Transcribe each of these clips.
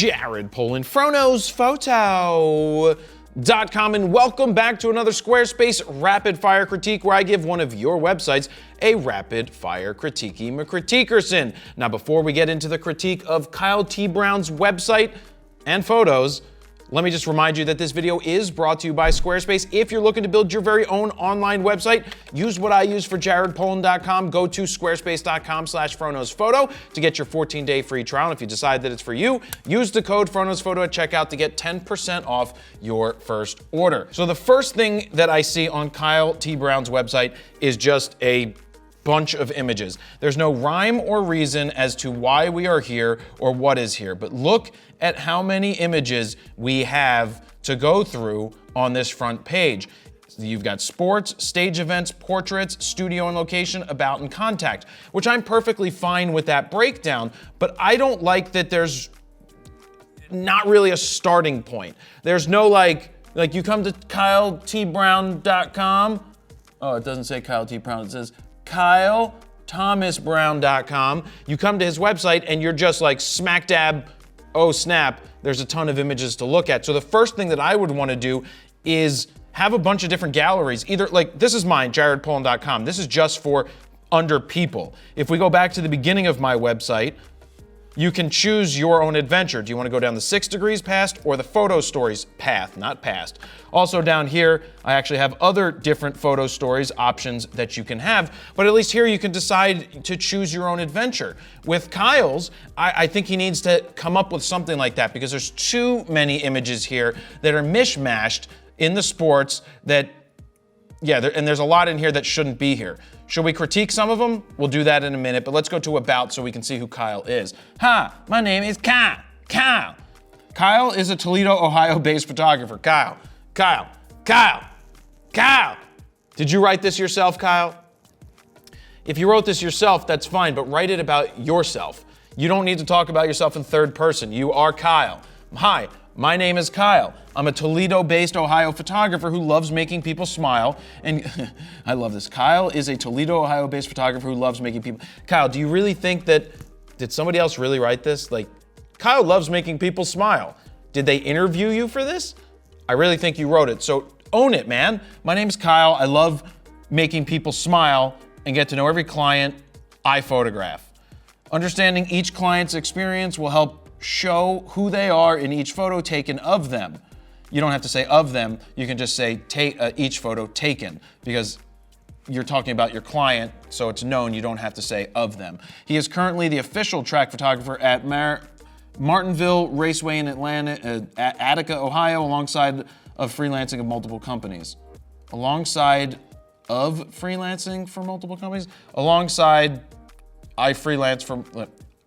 Jared Polin, FroKnowsPhoto.com, and welcome back to another Squarespace rapid fire critique where I give one of your websites a rapid fire critiquey McCritiquerson. Now, before we get into the critique of Kyle T. Brown's website and photos, let me just remind you that this video is brought to you by Squarespace. If you're looking to build your very own online website, use what I use for JaredPolin.com. Go to squarespace.com/FroKnowsPhoto to get your 14-day free trial. And if you decide that it's for you, use the code FroKnowsPhoto at checkout to get 10% off your first order. So the first thing that I see on Kyle T. Brown's website is just a bunch of images. There's no rhyme or reason as to why we are here or what is here, but look at how many images we have to go through on this front page. You've got sports, stage events, portraits, studio and location, about and contact, which I'm perfectly fine with that breakdown, but I don't like that there's not really a starting point. There's no like you come to KyleTBrown.com. Oh, it doesn't say Kyle T. Brown, it says KyleThomasBrown.com. You come to his website and you're just like smack dab, oh snap, there's a ton of images to look at. So the first thing that I would want to do is have a bunch of different galleries. Either like, this is mine, JaredPolin.com. This is just for under people. If we go back to the beginning of my website, you can choose your own adventure. Do you want to go down the 6 degrees past or the photo stories path, not past? Also down here, I actually have other different photo stories options that you can have, but at least here you can decide to choose your own adventure. With Kyle's, I think he needs to come up with something like that because there's too many images here that are mishmashed in the sports that, and there's a lot in here that shouldn't be here. Should we critique some of them? We'll do that in a minute, but let's go to About so we can see who Kyle is. Hi, my name is Kyle. Kyle is a Toledo, Ohio-based photographer. Kyle. Did you write this yourself, Kyle? If you wrote this yourself, that's fine, but write it about yourself. You don't need to talk about yourself in third person. You are Kyle. Hi, my name is Kyle. I'm a Toledo-based Ohio photographer who loves making people smile. And I love this. Kyle is a Toledo, Ohio-based photographer who loves making people. Kyle, do you really think did somebody else really write this? Like, Kyle loves making people smile. Did they interview you for this? I really think you wrote it. So own it, man. My name's Kyle. I love making people smile and get to know every client I photograph. Understanding each client's experience will help show who they are in each photo taken of them. You don't have to say of them, you can just say each photo taken, because you're talking about your client, so it's known, you don't have to say of them. He is currently the official track photographer at Martinville Raceway in Atlanta, Attica, Ohio, alongside of freelancing of multiple companies. Alongside of freelancing for multiple companies? Alongside, I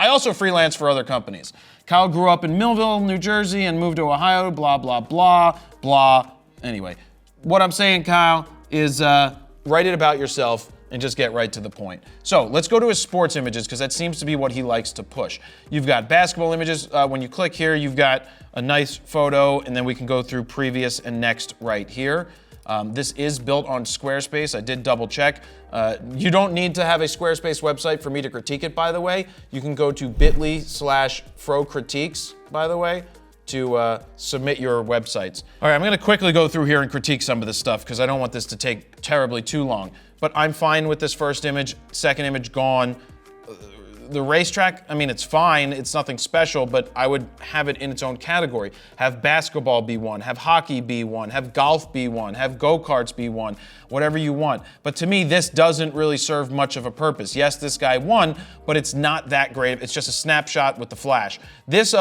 also freelance for other companies. Kyle grew up in Millville, New Jersey, and moved to Ohio, blah, blah, blah, blah. Anyway, what I'm saying, Kyle, is write it about yourself and just get right to the point. So let's go to his sports images, because that seems to be what he likes to push. You've got basketball images. When you click here, you've got a nice photo, and then we can go through previous and next right here. This is built on Squarespace. I did double check. You don't need to have a Squarespace website for me to critique it, by the way. You can go to bit.ly/FroCritiques, by the way, to submit your websites. All right, I'm gonna quickly go through here and critique some of this stuff because I don't want this to take terribly too long. But I'm fine with this first image, second image gone. The racetrack, I mean, it's fine, it's nothing special, but I would have it in its own category. Have basketball be one, have hockey be one, have golf be one, have go-karts be one, whatever you want. But to me, this doesn't really serve much of a purpose. Yes, this guy won, but it's not that great. It's just a snapshot with the flash. This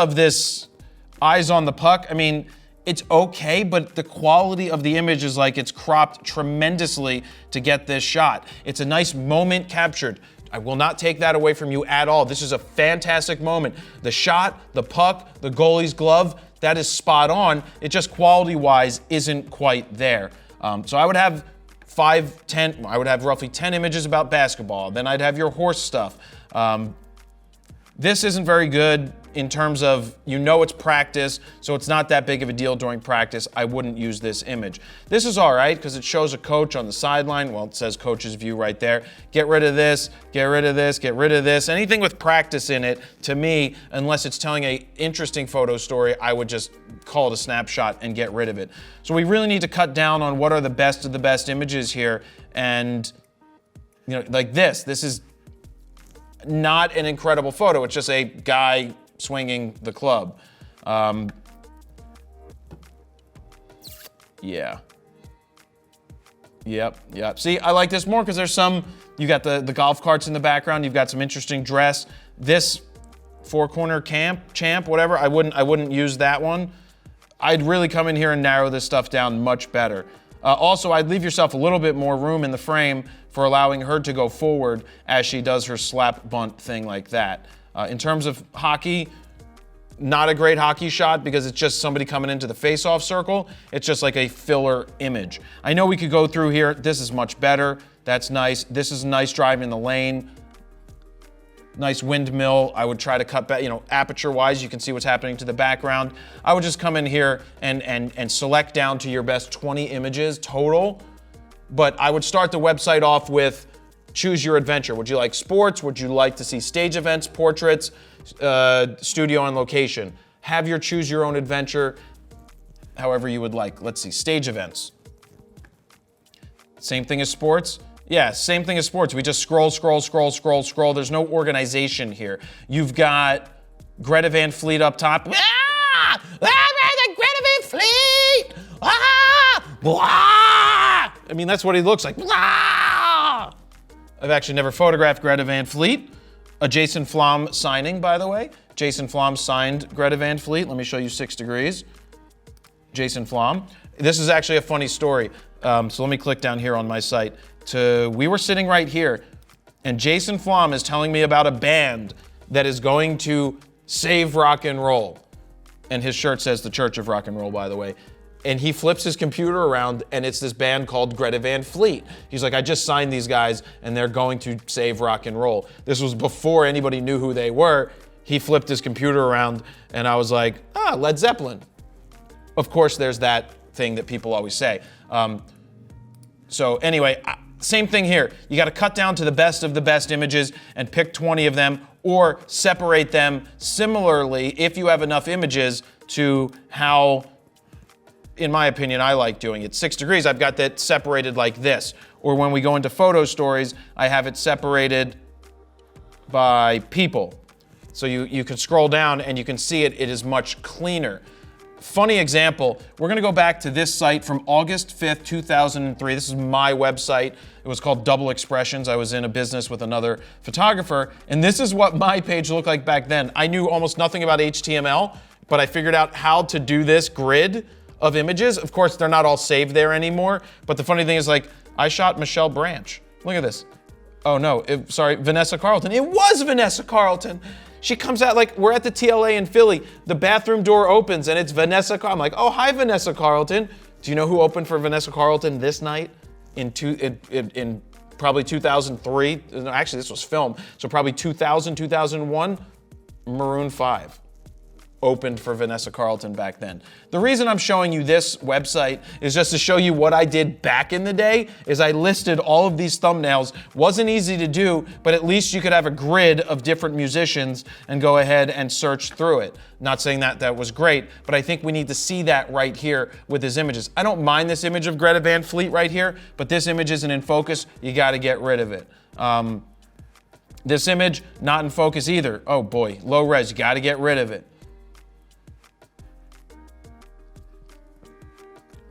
eyes on the puck, I mean, it's okay, but the quality of the image is like it's cropped tremendously to get this shot. It's a nice moment captured. I will not take that away from you at all. This is a fantastic moment. The shot, the puck, the goalie's glove, that is spot on. It just quality-wise isn't quite there. So I would have I would have roughly 10 images about basketball. Then I'd have your horse stuff. This isn't very good. in terms of, you know, it's practice, so it's not that big of a deal during practice. I wouldn't use this image. This is all right because it shows a coach on the sideline. Well, it says coach's view right there. Get rid of this, get rid of this, get rid of this. Anything with practice in it, to me, unless it's telling an interesting photo story, I would just call it a snapshot and get rid of it. So we really need to cut down on what are the best of the best images here. And, you know, like this is not an incredible photo. It's just a guy swinging the club. Yeah. Yep. See, I like this more because there's some, you got the golf carts in the background, you've got some interesting dress. This four-corner champ, whatever, I wouldn't use that one. I'd really come in here and narrow this stuff down much better. Also, I'd leave yourself a little bit more room in the frame for allowing her to go forward as she does her slap bunt thing like that. In terms of hockey, not a great hockey shot because it's just somebody coming into the face-off circle. It's just like a filler image. I know we could go through here. This is much better. That's nice. This is nice drive in the lane. Nice windmill. I would try to cut back, you know, aperture-wise, you can see what's happening to the background. I would just come in here and select down to your best 20 images total. But I would start the website off with choose your adventure. Would you like sports? Would you like to see stage events, portraits, studio on location? Have your choose your own adventure, however you would like. Let's see, stage events. Same thing as sports. Yeah, same thing as sports. We just scroll. There's no organization here. You've got Greta Van Fleet up top. Ah! Greta Van Fleet! Ah! Blah! I mean, that's what he looks like. Blah! I've actually never photographed Greta Van Fleet. A Jason Flom signing, by the way. Jason Flom signed Greta Van Fleet. Let me show you 6 degrees. Jason Flom. This is actually a funny story. So let me click down here on my site. We were sitting right here, and Jason Flom is telling me about a band that is going to save rock and roll. And his shirt says the Church of Rock and Roll, by the way. And he flips his computer around, and it's this band called Greta Van Fleet. He's like, I just signed these guys, and they're going to save rock and roll. This was before anybody knew who they were. He flipped his computer around, and I was like, Led Zeppelin. Of course, there's that thing that people always say. So anyway, same thing here. You got to cut down to the best of the best images and pick 20 of them, or separate them similarly if you have enough images to how, in my opinion, I like doing it. 6 degrees, I've got that separated like this. Or when we go into photo stories, I have it separated by people. So you can scroll down and you can see it is much cleaner. Funny example, we're gonna go back to this site from August 5th, 2003. This is my website. It was called Double Expressions. I was in a business with another photographer, and this is what my page looked like back then. I knew almost nothing about HTML, but I figured out how to do this grid of images. Of course, they're not all saved there anymore, but the funny thing is, like, I shot Michelle Branch. Look at this. Oh no, sorry, Vanessa Carlton. It was Vanessa Carlton. She comes out, like, we're at the TLA in Philly. The bathroom door opens and it's Vanessa Carlton. I'm like, oh, hi, Vanessa Carlton. Do you know who opened for Vanessa Carlton this night in probably 2003? No, actually, this was film. So probably 2000, 2001, Maroon 5 opened for Vanessa Carlton back then. The reason I'm showing you this website is just to show you what I did back in the day. Is I listed all of these thumbnails. Wasn't easy to do, but at least you could have a grid of different musicians and go ahead and search through it. Not saying that was great, but I think we need to see that right here with his images. I don't mind this image of Greta Van Fleet right here, but this image isn't in focus. You got to get rid of it. This image, not in focus either. Oh boy, low res, you got to get rid of it.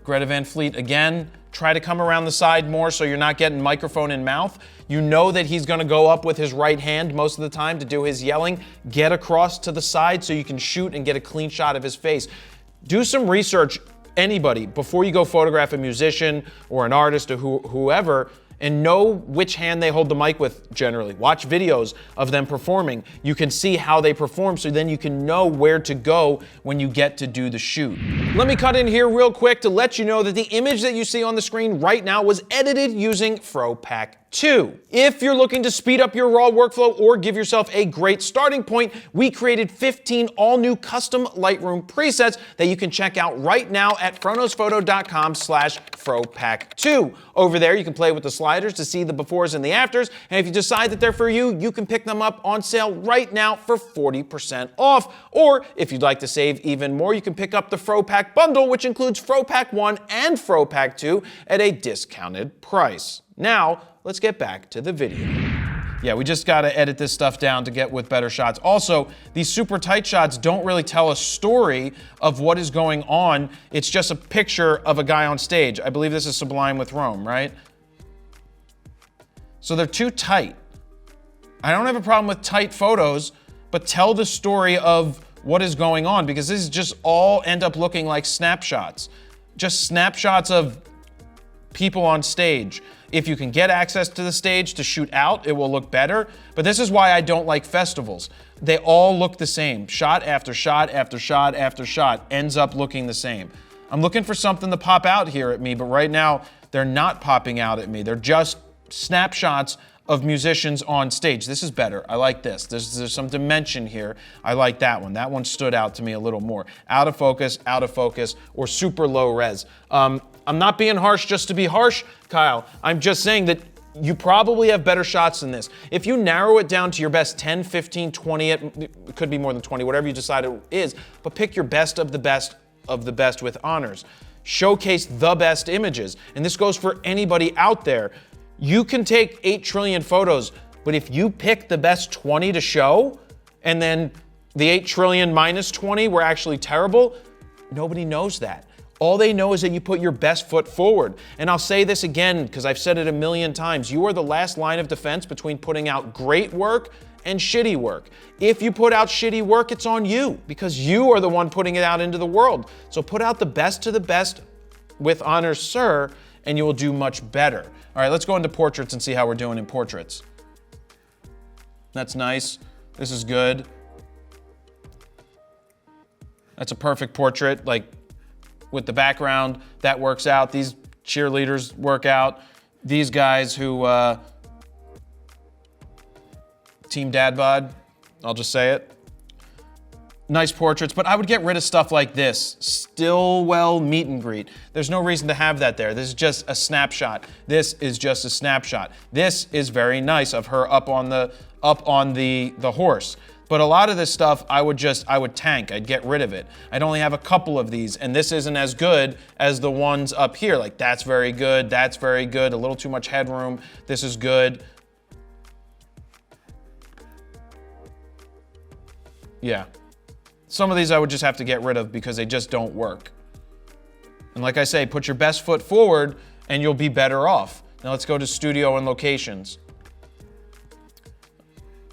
Greta Van Fleet, again, try to come around the side more so you're not getting microphone in mouth. You know that he's gonna go up with his right hand most of the time to do his yelling. Get across to the side so you can shoot and get a clean shot of his face. Do some research, anybody, before you go photograph a musician or an artist or whoever, and know which hand they hold the mic with generally. Watch videos of them performing. You can see how they perform, so then you can know where to go when you get to do the shoot. Let me cut in here real quick to let you know that the image that you see on the screen right now was edited using FroPack 2. If you're looking to speed up your raw workflow or give yourself a great starting point, we created 15 all-new custom Lightroom presets that you can check out right now at FroKnowsPhoto.com/FroPack2. Over there, you can play with the sliders to see the befores and the afters, and if you decide that they're for you, you can pick them up on sale right now for 40% off. Or if you'd like to save even more, you can pick up the FroPack bundle, which includes FroPack 1 and FroPack 2 at a discounted price. Now, let's get back to the video. Yeah, we just gotta edit this stuff down to get with better shots. Also, these super tight shots don't really tell a story of what is going on. It's just a picture of a guy on stage. I believe this is Sublime with Rome, right? So they're too tight. I don't have a problem with tight photos, but tell the story of what is going on, because this is just all end up looking like snapshots. Just snapshots of people on stage. If you can get access to the stage to shoot out, it will look better. But this is why I don't like festivals. They all look the same. Shot after shot after shot after shot ends up looking the same. I'm looking for something to pop out here at me, but right now they're not popping out at me. They're just snapshots of musicians on stage. This is better. I like this. There's some dimension here. I like that one. That one stood out to me a little more. Out of focus, or super low res. I'm not being harsh just to be harsh, Kyle. I'm just saying that you probably have better shots than this. If you narrow it down to your best 10, 15, 20, it could be more than 20, whatever you decide it is, but pick your best of the best with honors. Showcase the best images. And this goes for anybody out there. You can take 8 trillion photos, but if you pick the best 20 to show, and then the 8 trillion minus 20 were actually terrible, nobody knows that. All they know is that you put your best foot forward. And I'll say this again, because I've said it a million times. You are the last line of defense between putting out great work and shitty work. If you put out shitty work, it's on you, because you are the one putting it out into the world. So put out the best to the best with honors, sir, and you will do much better. All right, let's go into portraits and see how we're doing in portraits. That's nice. This is good. That's a perfect portrait, like with the background, that works out. These cheerleaders work out. These guys who, Team Dad Bod, I'll just say it. Nice portraits, but I would get rid of stuff like this. Stillwell meet and greet. There's no reason to have that there. This is just a snapshot. This is just a snapshot. This is very nice of her up on the horse. But a lot of this stuff I would tank. I'd get rid of it. I'd only have a couple of these, and this isn't as good as the ones up here. Like, that's very good, that's very good, a little too much headroom. This is good. Yeah. Some of these I would just have to get rid of because they just don't work. And like I say, put your best foot forward and you'll be better off. Now let's go to studio and locations.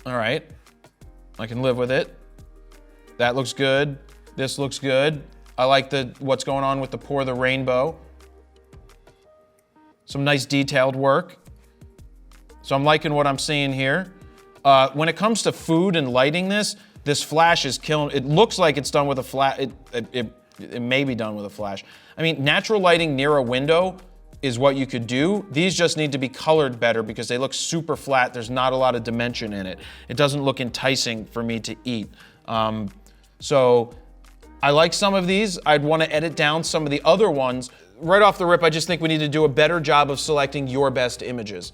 All right. I can live with it. That looks good. This looks good. I like what's going on with the pour the rainbow. Some nice detailed work. So I'm liking what I'm seeing here. When it comes to food and lighting this flash is killing. It looks like it's done with a flash. It may be done with a flash. I mean, natural lighting near a window is what you could do. These just need to be colored better because they look super flat. There's not a lot of dimension in it. It doesn't look enticing for me to eat. So I like some of these. I'd want to edit down some of the other ones. Right off the rip, I just think we need to do a better job of selecting your best images.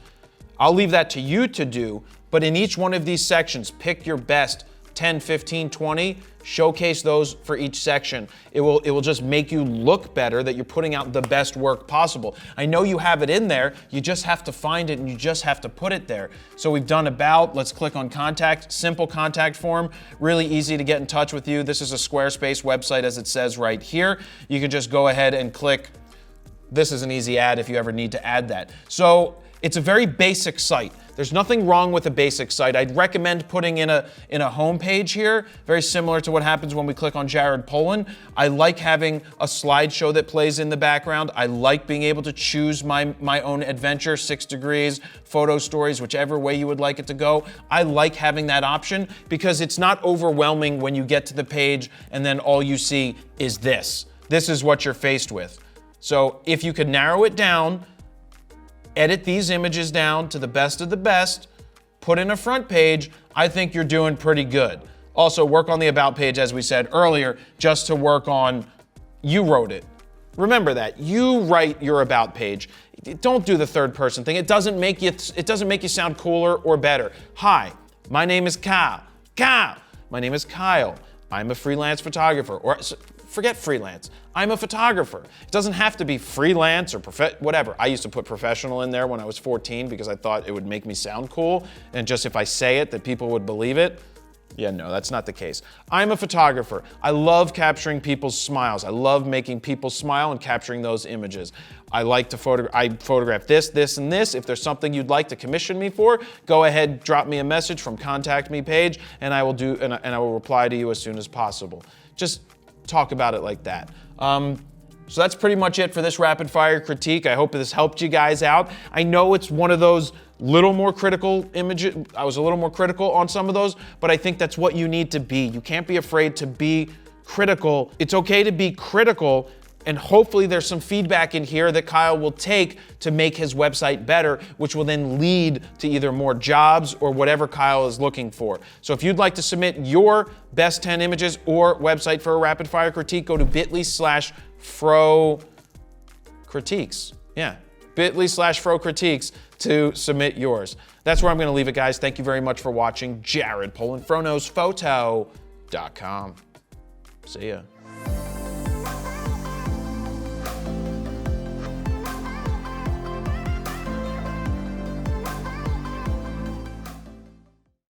I'll leave that to you to do, but in each one of these sections, pick your best 10, 15, 20, showcase those for each section. It will just make you look better that you're putting out the best work possible. I know you have it in there, you just have to find it and you just have to put it there. So we've done about, let's click on contact, simple contact form, really easy to get in touch with you. This is a Squarespace website as it says right here. You can just go ahead and click. This is an easy ad if you ever need to add that. So it's a very basic site. There's nothing wrong with a basic site. I'd recommend putting in a home page here, very similar to what happens when we click on Jared Polin. I like having a slideshow that plays in the background. I like being able to choose my own adventure, 6 degrees, photo stories, whichever way you would like it to go. I like having that option because it's not overwhelming when you get to the page and then all you see is this. This is what you're faced with. So if you could narrow it down, edit these images down to the best of the best, put in a front page, I think you're doing pretty good. Also, work on the about page, as we said earlier, just to work on, you wrote it. Remember that, you write your about page. Don't do the third person thing. It doesn't make you sound cooler or better. Hi, my name is Kyle. Kyle, my name is Kyle. I'm a freelance photographer, or forget freelance. I'm a photographer. It doesn't have to be freelance or whatever. I used to put professional in there when I was 14 because I thought it would make me sound cool, and just if I say it, that people would believe it. Yeah, no, that's not the case. I'm a photographer. I love capturing people's smiles. I love making people smile and capturing those images. I like to photograph this, this, and this. If there's something you'd like to commission me for, go ahead, drop me a message from Contact Me page, and I will reply to you as soon as possible. Just talk about it like that. So that's pretty much it for this rapid fire critique. I hope this helped you guys out. I know it's one of those little more critical images. I was a little more critical on some of those, but I think that's what you need to be. You can't be afraid to be critical. It's okay to be critical, and hopefully there's some feedback in here that Kyle will take to make his website better, which will then lead to either more jobs or whatever Kyle is looking for. So if you'd like to submit your best 10 images or website for a rapid fire critique, go to bit.ly/FroCritiques. Yeah, bit.ly/FroCritiques to submit yours. That's where I'm gonna leave it, guys. Thank you very much for watching. Jared Polin, FroKnowsPhoto.com. See ya.